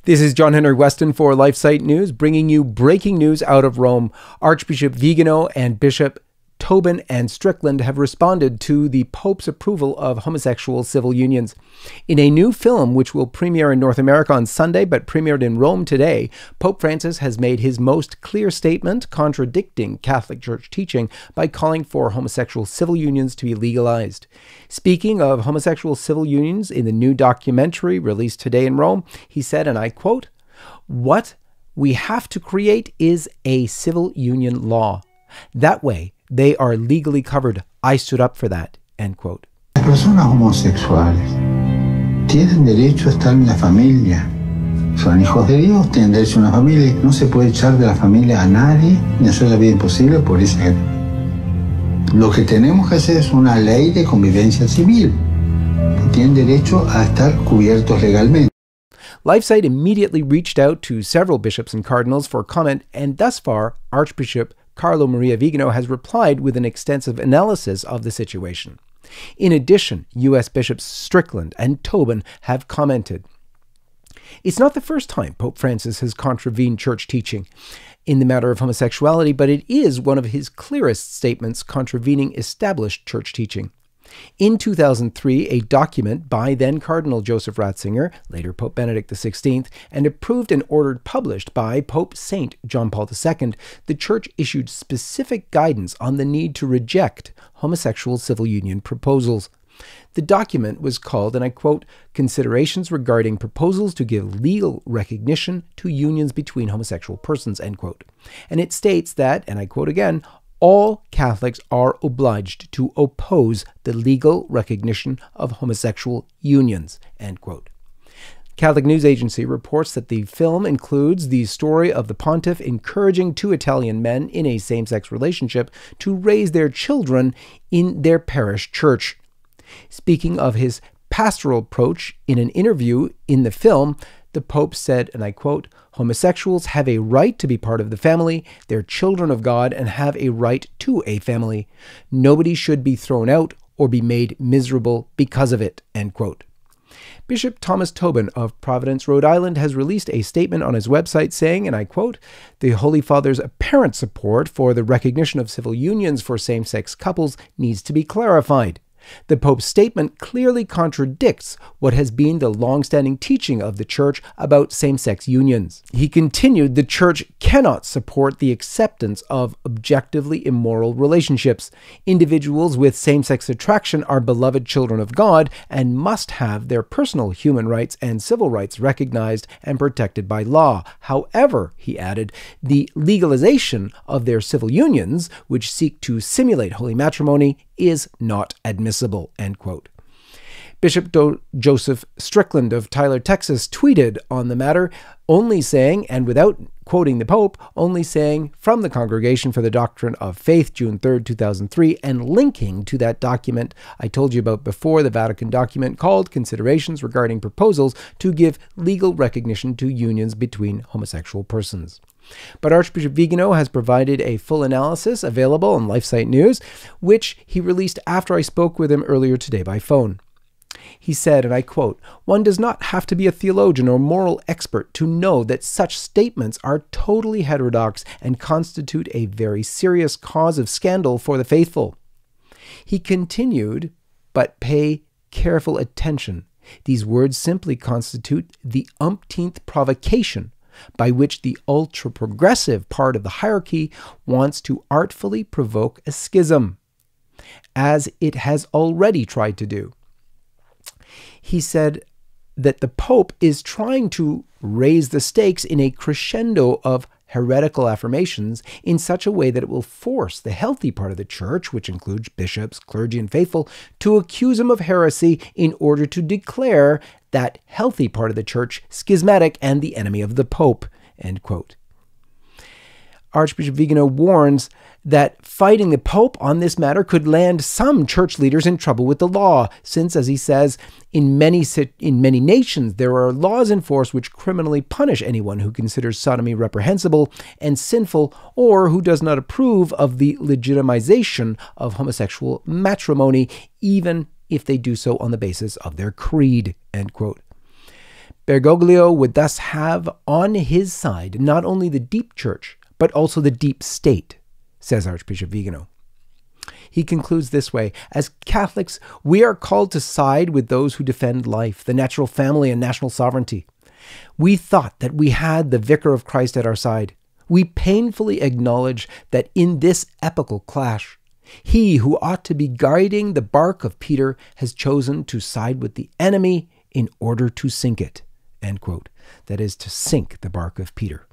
This is John Henry Weston for LifeSite News, bringing you breaking news out of Rome. Archbishop Vigano and Bishop Tobin and Strickland have responded to the Pope's approval of homosexual civil unions. In a new film, which will premiere in North America on Sunday but premiered in Rome today, Pope Francis has made his most clear statement contradicting Catholic Church teaching by calling for homosexual civil unions to be legalized. Speaking of homosexual civil unions in the new documentary released today in Rome, he said, and I quote, "What we have to create is a civil union law. That way, they are legally covered. I stood up for that." End quote. Las personas homosexuales tienen derecho a estar en la familia. Son hijos de Dios, tienen derecho a una familia. No se puede echar de la familia a nadie ni hacer la vida imposible por esa. Lo que tenemos que hacer es una ley de convivencia civil. Tienen derecho a estar cubiertos legalmente. LifeSite immediately reached out to several bishops and cardinals for comment, and thus far, Archbishop Carlo Maria Vigano has replied with an extensive analysis of the situation. In addition, U.S. Bishops Strickland and Tobin have commented. It's not the first time Pope Francis has contravened church teaching in the matter of homosexuality, but it is one of his clearest statements contravening established church teaching. In 2003, a document by then Cardinal Joseph Ratzinger, later Pope Benedict XVI, and approved and ordered published by Pope St. John Paul II, the Church issued specific guidance on the need to reject homosexual civil union proposals. The document was called, and I quote, "Considerations regarding proposals to give legal recognition to unions between homosexual persons," end quote. And it states that, and I quote again, "All Catholics are obliged to oppose the legal recognition of homosexual unions," end quote. Catholic News Agency reports that the film includes the story of the pontiff encouraging two Italian men in a same-sex relationship to raise their children in their parish church. Speaking of his pastoral approach in an interview in the film, the Pope said, and I quote, "Homosexuals have a right to be part of the family. They're children of God and have a right to a family. Nobody should be thrown out or be made miserable because of it," end quote. Bishop Thomas Tobin of Providence, Rhode Island, has released a statement on his website saying, and I quote, "The Holy Father's apparent support for the recognition of civil unions for same-sex couples needs to be clarified. The Pope's statement clearly contradicts what has been the long-standing teaching of the Church about same-sex unions." He continued, "The Church cannot support the acceptance of objectively immoral relationships. Individuals with same-sex attraction are beloved children of God and must have their personal human rights and civil rights recognized and protected by law. However," he added, "the legalization of their civil unions, which seek to simulate holy matrimony, is not admissible," end quote. Bishop Joseph Strickland of Tyler, Texas, tweeted on the matter, only saying, and without quoting the Pope, only saying, from the Congregation for the Doctrine of Faith, June 3rd, 2003, and linking to that document I told you about before, the Vatican document called Considerations Regarding Proposals to Give Legal Recognition to Unions Between Homosexual Persons. But Archbishop Vigano has provided a full analysis available on LifeSite News, which he released after I spoke with him earlier today by phone. He said, and I quote, "One does not have to be a theologian or moral expert to know that such statements are totally heterodox and constitute a very serious cause of scandal for the faithful." He continued, "But pay careful attention. These words simply constitute the umpteenth provocation by which the ultra-progressive part of the hierarchy wants to artfully provoke a schism, as it has already tried to do." He said that the Pope is trying to raise the stakes in a crescendo of heretical affirmations in such a way that it will force the healthy part of the Church, which includes bishops, clergy, and faithful, to accuse him of heresy in order to declare that healthy part of the Church schismatic and the enemy of the Pope, end quote. Archbishop Vigano warns that fighting the Pope on this matter could land some church leaders in trouble with the law, since, as he says, in many nations there are laws in force which criminally punish anyone who considers sodomy reprehensible and sinful, or who does not approve of the legitimization of homosexual matrimony, even if they do so on the basis of their creed, end quote. Bergoglio would thus have on his side not only the deep church, but also the deep state, says Archbishop Vigano. He concludes this way: as Catholics, we are called to side with those who defend life, the natural family, and national sovereignty. We thought that we had the Vicar of Christ at our side. We painfully acknowledge that in this epochal clash, he who ought to be guiding the bark of Peter has chosen to side with the enemy in order to sink it. End quote. That is, to sink the bark of Peter.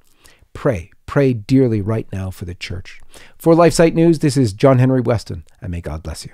Pray dearly right now for the church. For LifeSite News, this is John Henry Weston, and may God bless you.